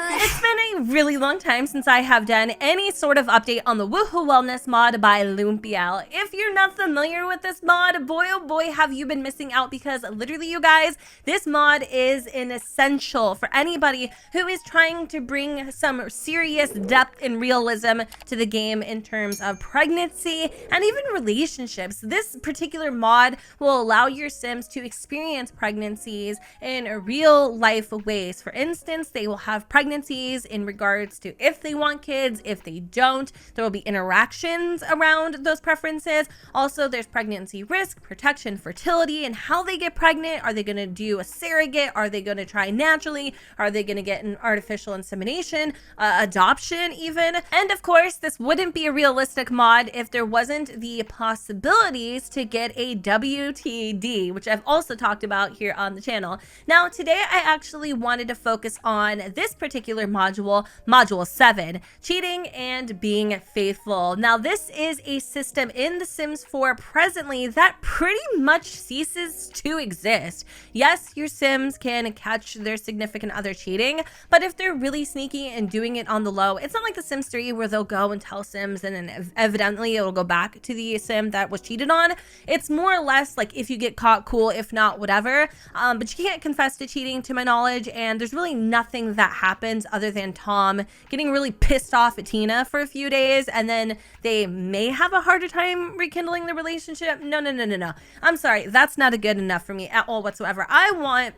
It's been a really long time since I have done any sort of update on the Woohoo Wellness mod by Lumpiel. If you're not familiar with this mod, boy oh boy have you been missing out, because literally, you guys, this mod is an essential for anybody who is trying to bring some serious depth and realism to the game in terms of pregnancy and even relationships. This particular mod will allow your Sims to experience pregnancies in real life ways. For instance, they will have pregnancies in regards to if they want kids, if they don't. There will be interactions around those preferences. Also, there's pregnancy risk, protection, fertility, and how they get pregnant. Are they going to do a surrogate? Are they going to try naturally? Are they going to get an artificial insemination, adoption even? And of course, this wouldn't be a realistic mod if there wasn't the possibilities to get a WTD, which I've also talked about here on the channel. Now, today I actually wanted to focus on this particular module, Module 7, cheating and being faithful. Now, this is a system in The Sims 4 presently that pretty much ceases to exist. Yes, your Sims can catch their significant other cheating, but if they're really sneaky and doing it on the low, it's not like The Sims 3 where they'll go and tell Sims and then evidently it'll go back to the Sim that was cheated on. It's more or less like if you get caught, cool, if not, whatever. But you can't confess to cheating, to my knowledge, and there's really nothing that happens other than Tom getting really pissed off at Tina for a few days, and then they may have a harder time rekindling the relationship. No. I'm sorry, that's not good enough for me at all whatsoever. I want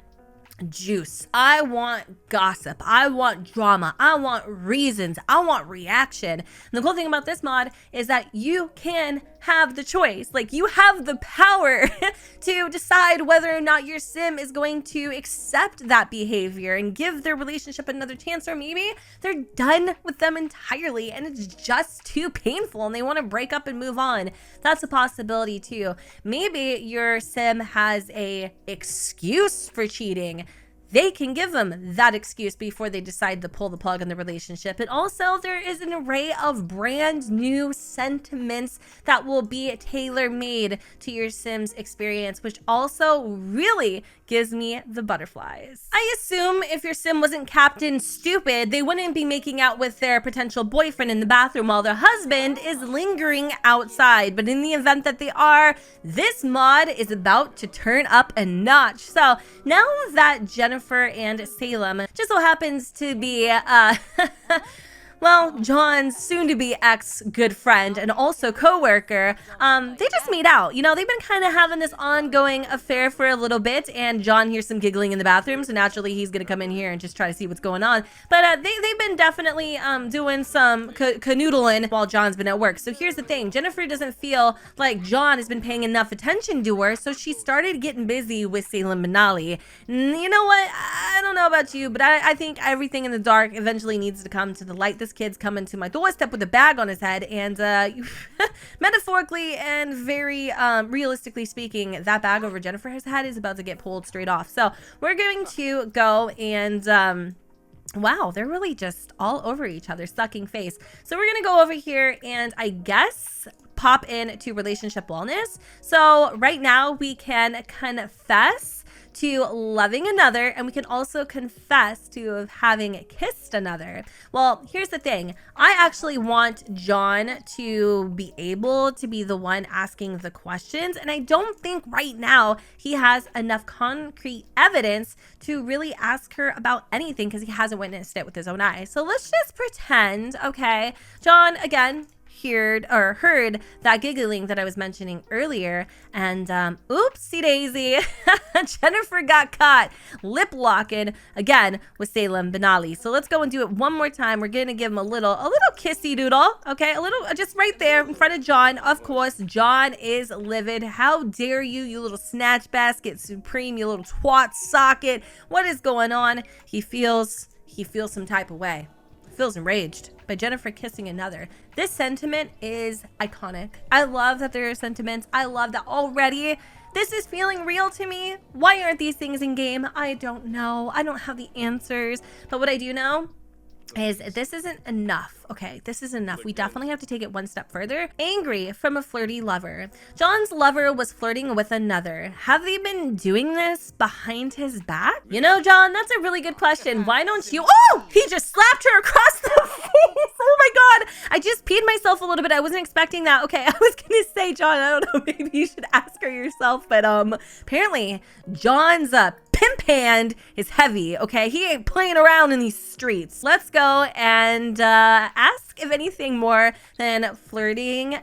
juice. I want gossip. I want drama. I want reasons. I want reaction. And the cool thing about this mod is that you can have the choice. Like, you have the power to decide whether or not your Sim is going to accept that behavior and give their relationship another chance, or maybe they're done with them entirely and it's just too painful and they want to break up and move on. That's a possibility too. Maybe your Sim has a excuse for cheating. They can give them that excuse before they decide to pull the plug on the relationship. And also, there is an array of brand new sentiments that will be tailor-made to your Sim's experience, which also really gives me the butterflies. I assume if your Sim wasn't Captain Stupid, they wouldn't be making out with their potential boyfriend in the bathroom while their husband is lingering outside. But in the event that they are, this mod is about to turn up a notch. So now that Jennifer and Salem just so happens to be well, John's soon-to-be ex-good friend and also co-worker, they just made out. You know, they've been kind of having this ongoing affair for a little bit, and John hears some giggling in the bathroom, so naturally he's going to come in here and just try to see what's going on. But they've been definitely doing some canoodling while John's been at work. So here's the thing. Jennifer doesn't feel like John has been paying enough attention to her, so she started getting busy with Salem Benali. You know what? I don't know about you, but I think everything in the dark eventually needs to come to the light. This kid's coming to my doorstep with a bag on his head, and metaphorically and very realistically speaking, that bag over Jennifer's head is about to get pulled straight off. So we're going to go and wow, they're really just all over each other, sucking face. So we're gonna go over here and I guess pop into relationship wellness. So right now we can confess to loving another, and we can also confess to having kissed another. Well, here's the thing. I actually want John to be able to be the one asking the questions, and I don't think right now he has enough concrete evidence to really ask her about anything because he hasn't witnessed it with his own eyes. So let's just pretend, okay? John, again, heard that giggling that I was mentioning earlier, and oopsie daisy, Jennifer got caught lip locking again with Salem Benali. So let's go and do it one more time. We're gonna give him a little kissy doodle, okay? A little, just right there in front of John. Of course, John is livid. How dare you, you little snatch basket supreme, you little twat socket. What is going on? He feels some type of way. Feels enraged by Jennifer kissing another. This sentiment is iconic. I love that there are sentiments. I love that already this is feeling real to me. Why aren't these things in game? I don't know. I don't have the answers. But what I do know is this isn't enough. Okay, this is enough. We definitely have to take it one step further. Angry from a flirty lover. John's lover was flirting with another. Have they been doing this behind his back? You know, John, that's a really good question. Why don't you? Oh, he just slapped her across the face. Oh my God. I just peed myself a little bit. I wasn't expecting that. Okay, I was gonna say, John, I don't know, maybe you should ask her yourself, but apparently John's pimp hand is heavy. Okay, he ain't playing around in these streets. Let's go and ask if anything more than flirting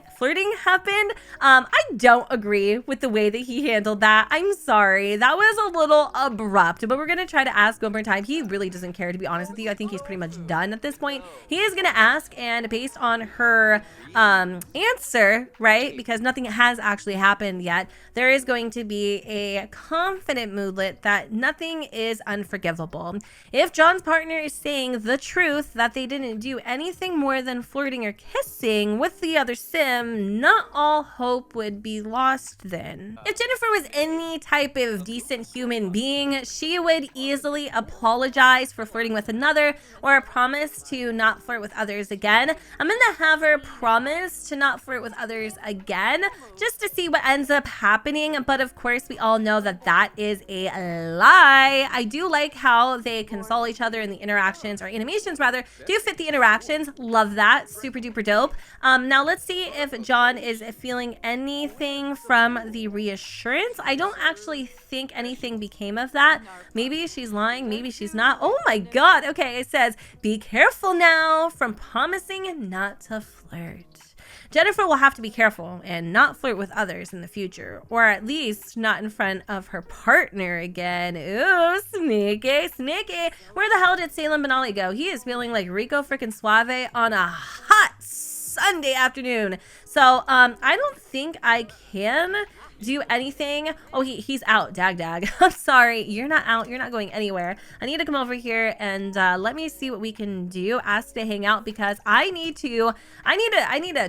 happened. I don't agree with the way that he handled that. I'm sorry, that was a little abrupt, but we're gonna try to ask one more time. He really doesn't care, to be honest with you. I think he's pretty much done at this point. He is gonna ask, and based on her answer, right, because nothing has actually happened yet, there is going to be a confident moodlet that nothing is unforgivable. If John's partner is saying the truth that they didn't do anything more than flirting or kissing with the other sim, not all hope would be lost then. If Jennifer was any type of decent human being, she would easily apologize for flirting with another or promise to not flirt with others again. I'm gonna have her promise to not flirt with others again just to see what ends up happening, but of course we all know that that is a lie. I do like how they console each other in the interactions, or animations rather, do fit the interactions. Love that. Super duper dope. Now let's see if John is feeling anything from the reassurance. I don't actually think anything became of that. Maybe she's lying, maybe she's not. Oh my God. Okay, it says, be careful now from promising not to flirt. Jennifer will have to be careful and not flirt with others in the future, or at least not in front of her partner again. Ooh, sneaky, sneaky. Where the hell did Salem Benali go? He is feeling like Rico freaking Suave on a hot Sunday afternoon. So, I don't think I can do anything. Oh, he's out. Dag. I'm sorry. You're not out. You're not going anywhere. I need to come over here and let me see what we can do. Ask to hang out because I need to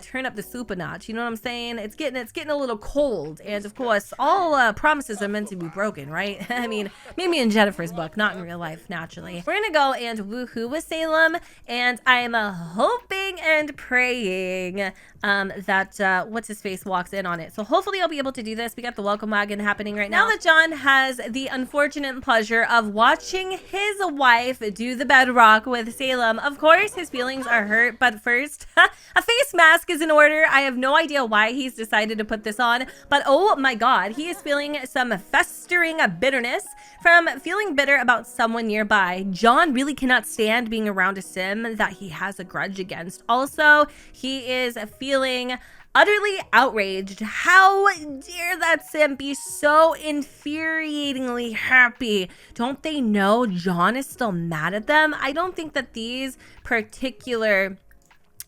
turn up the soup a notch. You know what I'm saying? It's getting a little cold. And of course, all promises are meant to be broken, right? I mean, maybe in Jennifer's book, not in real life, naturally. We're gonna go and woohoo with Salem, and I'm hoping and praying that what's his face walks in on it. So hopefully I'll be able to do this. We got the welcome wagon happening right now. Now that John has the unfortunate pleasure of watching his wife do the bedrock with Salem, of course his feelings are hurt, but first, a face mask is in order. I have no idea why he's decided to put this on, but oh my God, he is feeling some festering bitterness from feeling bitter about someone nearby. John really cannot stand being around a sim that he has a grudge against. Also, he is feeling utterly outraged. How dare that sim be so infuriatingly happy? Don't they know John is still mad at them? I don't think that these particular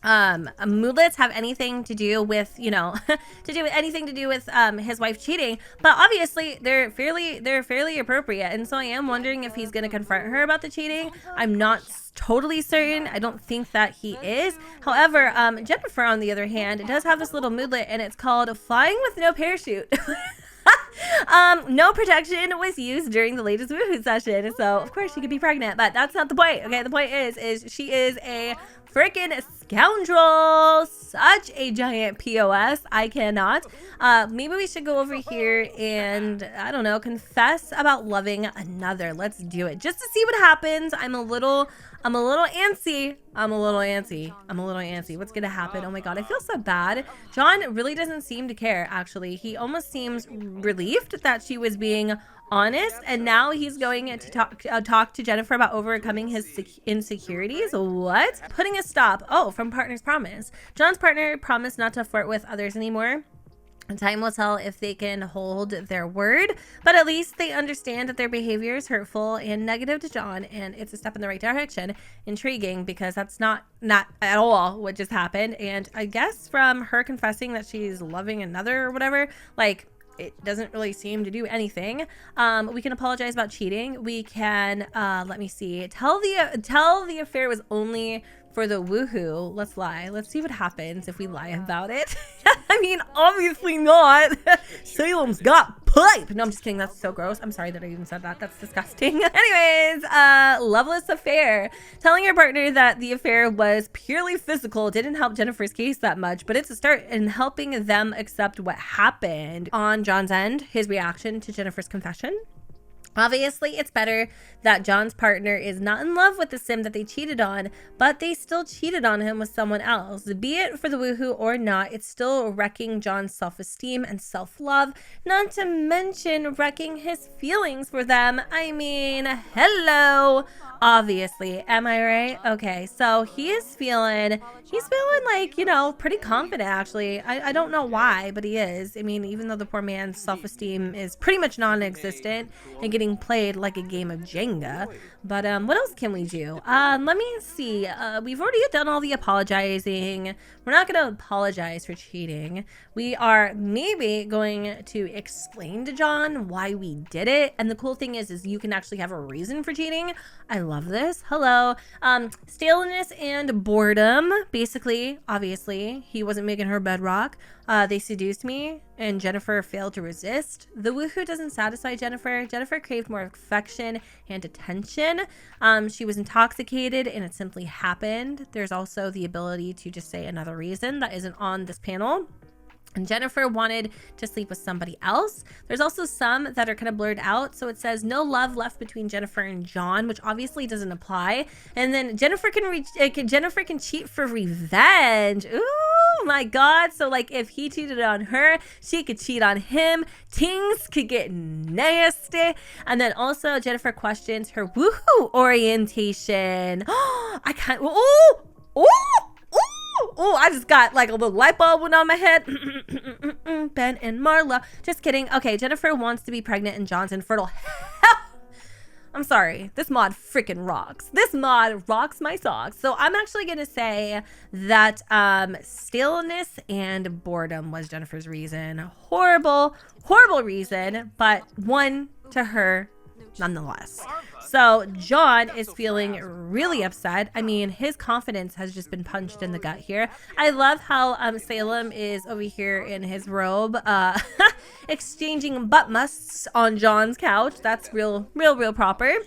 moodlets have anything to do with, you know, his wife cheating, but obviously they're fairly appropriate, and so I am wondering if he's going to confront her about the cheating. I'm not totally certain. I don't think that he is. However, Jennifer, on the other hand, does have this little moodlet, and it's called Flying with No Parachute. No protection was used during the latest woohoo session, so of course she could be pregnant, but that's not the point. Okay, the point is she is a freaking scoundrel. Such a giant POS. I cannot. Maybe we should go over here and, I don't know, confess about loving another. Let's do it just to see what happens. I'm a little antsy. What's gonna happen? Oh my God, I feel so bad. John really doesn't seem to care, actually. He almost seems relieved that she was being honest, and now he's going to talk to Jennifer about overcoming his insecurities. What? Putting a stop. Oh, from partner's promise. John's partner promised not to flirt with others anymore. Time will tell if they can hold their word, but at least they understand that their behavior is hurtful and negative to John, and it's a step in the right direction. Intriguing, because that's not at all what just happened. And I guess from her confessing that she's loving another or whatever, like, it doesn't really seem to do anything. We can apologize about cheating. We can, let me see, tell the affair was only for the woohoo. Let's lie. Let's see what happens if we lie about it. I mean, obviously not. Salem's got pipe. No, I'm just kidding. That's so gross. I'm sorry that I even said that. That's disgusting. Anyways, Loveless Affair. Telling her partner that the affair was purely physical didn't help Jennifer's case that much, but it's a start in helping them accept what happened. On John's end, his reaction to Jennifer's confession. Obviously, it's better that John's partner is not in love with the sim that they cheated on, but they still cheated on him with someone else. Be it for the woohoo or not, it's still wrecking John's self-esteem and self-love, not to mention wrecking his feelings for them. I mean, hello. Obviously, am I right? Okay, so he's feeling like, you know, pretty confident actually. I don't know why, but he is. I mean, even though the poor man's self-esteem is pretty much non-existent and getting played like a game of Jenga. But what else can we do? Let me see. We've already done all the apologizing. We're not going to apologize for cheating. We are maybe going to explain to John why we did it. And the cool thing is you can actually have a reason for cheating. I love this. Hello. Staleness and boredom. Basically, obviously, he wasn't making her bedrock. They seduced me and Jennifer failed to resist. The woohoo doesn't satisfy Jennifer. Jennifer craved more affection and attention. She was intoxicated and it simply happened. There's also the ability to just say another reason that isn't on this panel. And Jennifer wanted to sleep with somebody else. There's also some that are kind of blurred out. So it says no love left between Jennifer and John, which obviously doesn't apply. And then Jennifer can cheat for revenge. Ooh, my God. So like if he cheated on her, she could cheat on him. Things could get nasty. And then also Jennifer questions her woohoo orientation. I can't. Oh, oh, I just got like a little light bulb went on my head. Ben and Marla. Just kidding. Okay, Jennifer wants to be pregnant and John's infertile. I'm sorry. This mod freaking rocks. This mod rocks my socks. So I'm actually going to say that staleness and boredom was Jennifer's reason. Horrible, horrible reason, but one to her nonetheless. So John is feeling really upset. I mean, his confidence has just been punched in the gut here. I love how Salem is over here in his robe, exchanging butt musts on John's couch. That's real proper.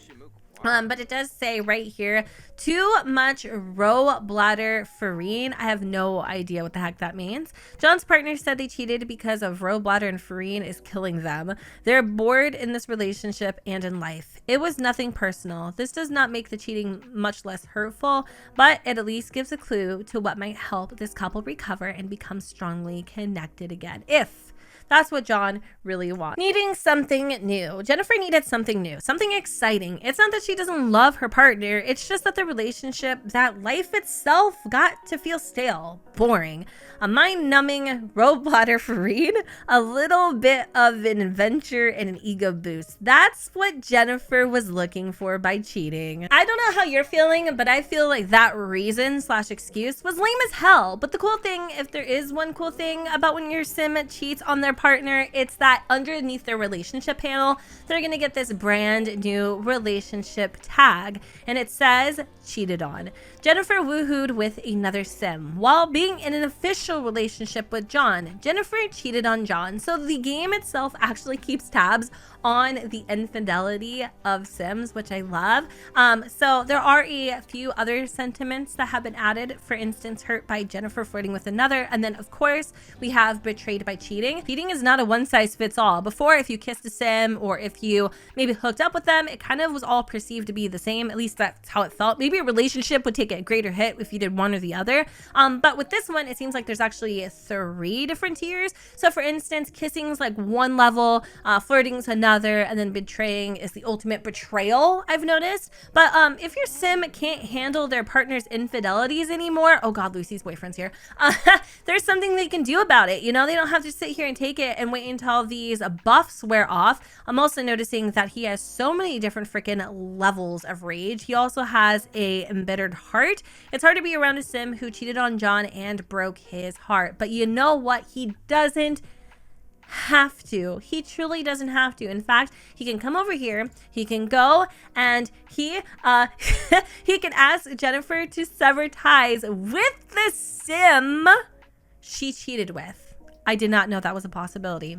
But it does say right here, too much row bladder farine. I have no idea what the heck that means. John's partner said they cheated because of row bladder and farine is killing them. They're bored in this relationship and in life. It was nothing personal. This does not make the cheating much less hurtful, but it at least gives a clue to what might help this couple recover and become strongly connected again. If that's what John really wants. Needing something new. Jennifer needed something new, something exciting. It's not that she doesn't love her partner. It's just that the relationship, that life itself got to feel stale, boring. A mind-numbing road bladder farine, a little bit of an adventure and an ego boost. That's what Jennifer was looking for by cheating. I don't know how you're feeling, but I feel like that reason / excuse was lame as hell. But the cool thing, if there is one cool thing about when your sim cheats on their partner, it's that underneath their relationship panel, they're gonna get this brand new relationship tag, and it says cheated on. Jennifer woohooed with another sim while being in an official relationship with John. Jennifer cheated on John. So the game itself actually keeps tabs on the infidelity of sims, which I love. So there are a few other sentiments that have been added. For instance, hurt by Jennifer flirting with another. And then of course we have betrayed by cheating. Cheating is not a one size fits all. Before, if you kissed a sim or if you maybe hooked up with them, it kind of was all perceived to be the same. At least that's how it felt. Maybe a relationship would take a greater hit if you did one or the other. But with this one, it seems like there's actually 3 different tiers. So for instance, kissing is like one level, flirting is another, and then betraying is the ultimate betrayal, I've noticed. But if your sim can't handle their partner's infidelities anymore, oh God, Lucy's boyfriend's here, there's something they can do about it. You know, they don't have to sit here and take it and wait until these buffs wear off. I'm also noticing that he has so many different freaking levels of rage. He also has a embittered heart. It's hard to be around a sim who cheated on John and broke his heart. But you know what? He doesn't have to. He truly doesn't have to. In fact, he can come over here, he can go and he can ask Jennifer to sever ties with the sim she cheated with. I did not know that was a possibility.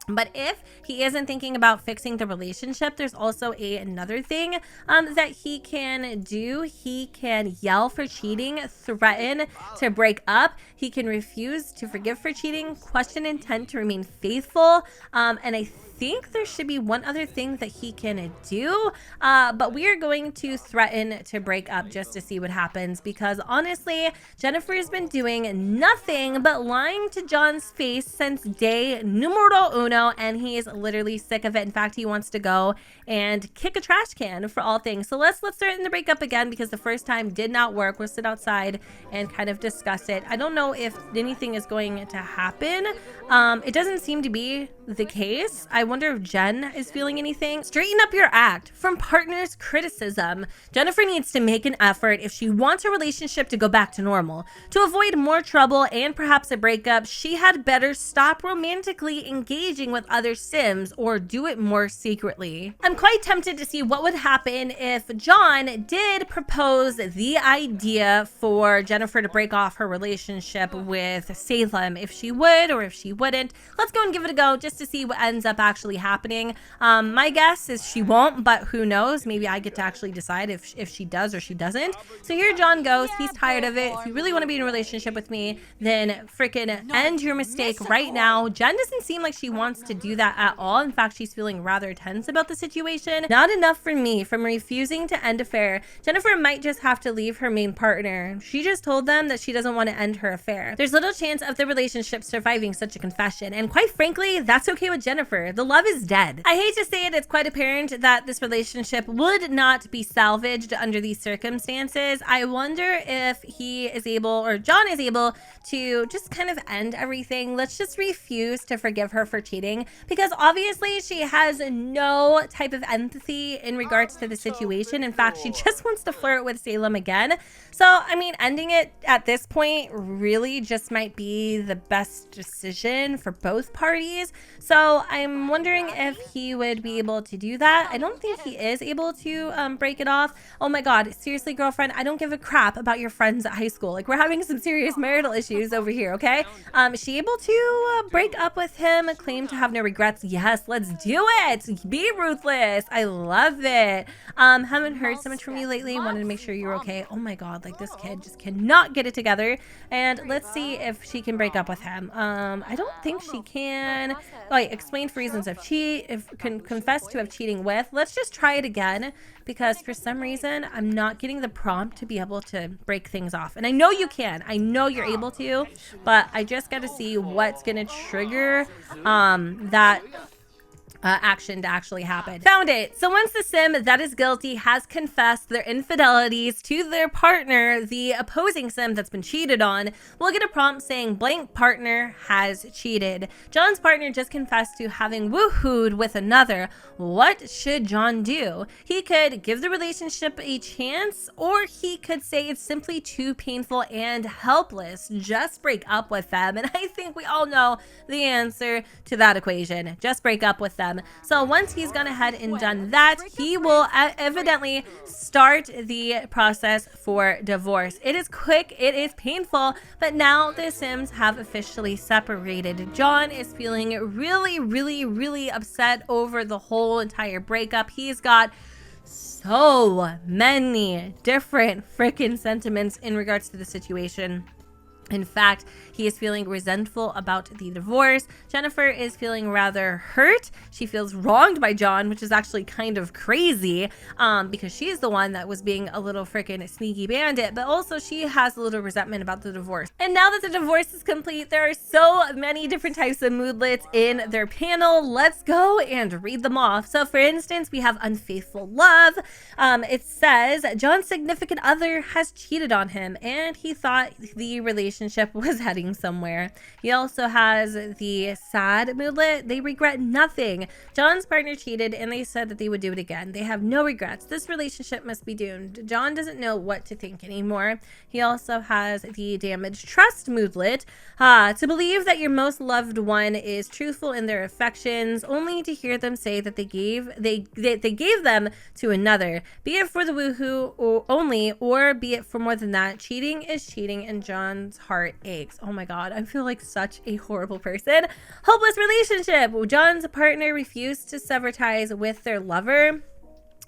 But if he isn't thinking about fixing the relationship, there's also another thing that he can do. He can yell for cheating, threaten to break up. He can refuse to forgive for cheating, question intent to remain faithful. And I think there should be one other thing that he can do, but we are going to threaten to break up just to see what happens, because honestly, Jennifer has been doing nothing but lying to John's face since day numero uno, and he's literally sick of it. In fact, he wants to go and kick a trash can for all things. So let's threaten to break up again, because the first time did not work. We'll sit outside and kind of discuss it. I don't know if anything is going to happen. It doesn't seem to be the case. I wonder if Jen is feeling anything. Straighten up your act from partner's criticism. Jennifer needs to make an effort if she wants her relationship to go back to normal. To avoid more trouble and perhaps a breakup, she had better stop romantically engaging with other Sims or do it more secretly. I'm quite tempted to see what would happen if John did propose the idea for Jennifer to break off her relationship with Salem, if she would or if she wouldn't. Let's go and give it a go just to see what ends up actually happening. My guess is she won't, but who knows? Maybe I get to actually decide if she does or she doesn't. So here John goes. He's tired of it. If you really want to be in a relationship with me, then freaking end your mistake right now. Jen doesn't seem like she wants to do that at all. In fact, she's feeling rather tense about the situation. Not enough for me from refusing to end affair. Jennifer might just have to leave her main partner. She just told them that she doesn't want to end her affair. There's little chance of the relationship surviving such a confession, and quite frankly, that's okay with Jennifer. The love is dead. I hate to say it, it's quite apparent that this relationship would not be salvaged under these circumstances. I wonder if he is able, or John is able, to just kind of end everything. Let's just refuse to forgive her for cheating, because obviously she has no type of empathy in regards to the situation. In fact, she just wants to flirt with Salem again. So, I mean, ending it at this point really just might be the best decision for both parties. So I'm wondering if he would be able to do that. I don't think he is able to break it off. Oh my God, seriously, girlfriend, I don't give a crap about your friends at high school. Like, we're having some serious marital issues over here, okay? Is she able to break up with him, claim to have no regrets? Yes, let's do it. Be ruthless. I love it. Haven't heard so much from you lately. Wanted to make sure you're okay. Oh my God, like this kid just cannot get it together. And let's see if she can break up with him. I don't think she can. Like, explain for reasons of confess to have cheating with. Let's just try it again, because for some reason I'm not getting the prompt to be able to break things off. And I know you can. I know you're able to, but I just got to see what's gonna trigger that action to actually happen. Found it. So once the sim that is guilty has confessed their infidelities to their partner, the opposing sim that's been cheated on will get a prompt saying blank partner has cheated. John's partner just confessed to having woohooed with another. What should John do? He could give the relationship a chance, or he could say it's simply too painful and helpless. Just break up with them. And I think we all know the answer to that equation. Just break up with them. So once he's gone ahead and done that, he will evidently start the process for divorce. It is quick, it is painful, but now the Sims have officially separated. John is feeling really upset over the whole entire breakup. He's got so many different freaking sentiments in regards to the situation. In fact, he is feeling resentful about the divorce. Jennifer is feeling rather hurt. She feels wronged by John, which is actually kind of crazy, because she's the one that was being a little freaking sneaky bandit, but also she has a little resentment about the divorce. And now that the divorce is complete, there are so many different types of moodlets in their panel. Let's go and read them off. So for instance, we have unfaithful love. It says John's significant other has cheated on him and he thought the relationship was heading somewhere. He also has the sad moodlet. They regret nothing. John's partner cheated and they said that they would do it again. They have no regrets. This relationship must be doomed. John doesn't know what to think anymore. He also has the damaged trust moodlet. To believe that your most loved one is truthful in their affections, only to hear them say that they gave them to another. Be it for the woohoo or only, or be it for more than that. Cheating is cheating, and John's heart aches. Oh my god, I feel like such a horrible person. Hopeless relationship. John's partner refused to sever ties with their lover.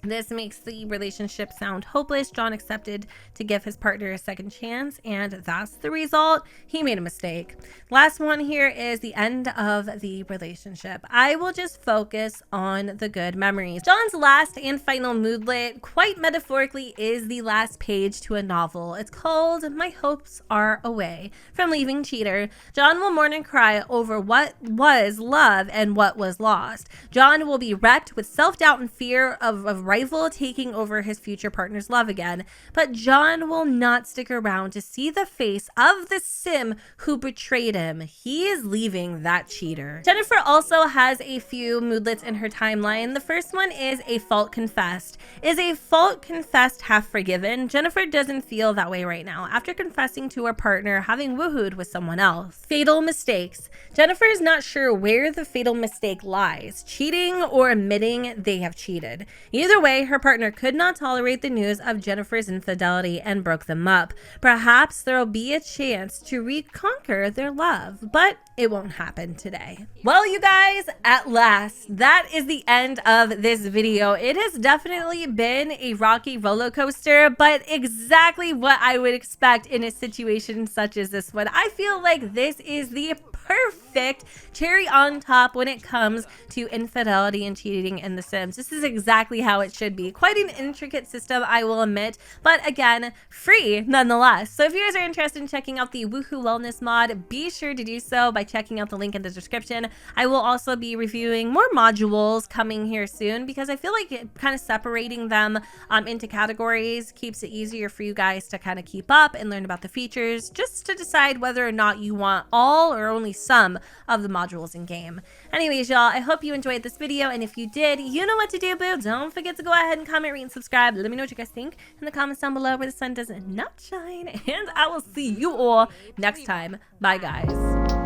This makes the relationship sound hopeless. John accepted to give his partner a second chance, and that's the result. He made a mistake. Last one here is the end of the relationship. I will just focus on the good memories. John's last and final moodlet, quite metaphorically, is the last page to a novel. It's called My Hopes Are Away. From Leaving Cheater, John will mourn and cry over what was love and what was lost. John will be wrecked with self-doubt and fear of rival taking over his future partner's love again, but John will not stick around to see the face of the sim who betrayed him. He is leaving that cheater. Jennifer also has a few moodlets in her timeline. The first one is a fault confessed. Is a fault confessed half forgiven? Jennifer doesn't feel that way right now after confessing to her partner having woohooed with someone else. Fatal mistakes. Jennifer is not sure where the fatal mistake lies, cheating or admitting they have cheated. Either way, her partner could not tolerate the news of Jennifer's infidelity and broke them up. Perhaps there'll be a chance to reconquer their love, but it won't happen today. Well, you guys, at last, that is the end of this video. It has definitely been a rocky roller coaster, but exactly what I would expect in a situation such as this one. I feel like this is the perfect cherry on top when it comes to infidelity and cheating in The Sims. This is exactly how it should be. Quite an intricate system, I will admit, but again, free nonetheless. So if you guys are interested in checking out the Woohoo Wellness mod, be sure to do so by checking out the link in the description. I will also be reviewing more modules coming here soon because I feel like kind of separating them into categories keeps it easier for you guys to kind of keep up and learn about the features, just to decide whether or not you want all or only some of the modules in game. Anyways, y'all, I hope you enjoyed this video, and if you did, you know what to do, boo. Don't forget to go ahead and comment, rate, and subscribe. Let me know what you guys think in the comments down below where the sun does not shine, and I will see you all next time. Bye, guys.